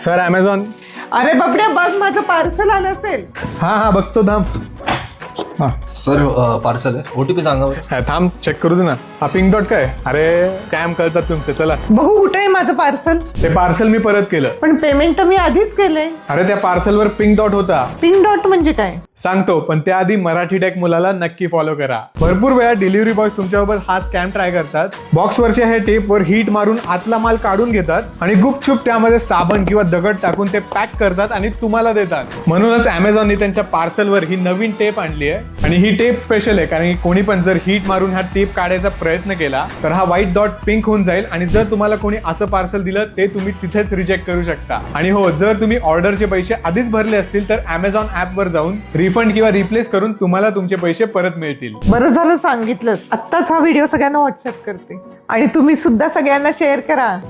Sir Amazon. अरे बापड्या, बघ माझं पार्सल आलं असेल. हा बघतो, थांब. हा सर पार्सल आहे. OTP सांगा बरं. थांब, चेक करू दे ना. हा पिंक डॉट काय? अरे स्कॅम करतात तुमचे. चला, बघू कुठे आहे माझं पार्सल. ते पार्सल मी परत केलं. पण पेमेंट तर मी आधीच केलंय. अरे त्या पार्सलवर पिंक डॉट होता. पिंक डॉट म्हणजे काय? सांगतो, पण त्याआधी मराठी टेक मुलाला नक्की फॉलो करा. भरपूर वेळा डिलिव्हरी बॉयज तुमच्याबरोबर हा स्कॅम ट्राय करतात. बॉक्सवरच्या हे टेपवर हीट मारून आतला माल काढून घेतात आणि गुपचूप त्यामध्ये साबण किंवा दगड टाकून ते पॅक करतात आणि तुम्हाला देतात. म्हणूनच अमेझॉनने त्यांच्या पार्सलवर ही नवीन टेप आणली आहे. आणि ही टेप स्पेशल आहे कारण की कोणी पण जर हीट मारून हा टेप काढायचा प्रयत्न केला तर हा व्हाईट डॉट पिंक होऊन जाईल. आणि जर तुम्हाला कोणी असं पार्सल दिलं ते तुम्ही तिथेच रिजेक्ट करू शकता. आणि हो, जर तुम्ही ऑर्डरचे पैसे आधीच भरले असतील तर अमेझॉन ऍपवर जाऊन रिफंड किंवा रिप्लेस करून तुम्हाला तुमचे पैसे परत मिळतील. बरं झालं सांगितलंस. आत्ताच हा व्हिडिओ सगळ्यांना व्हॉट्सअप करते आणि तुम्ही सुद्धा सगळ्यांना शेअर करा.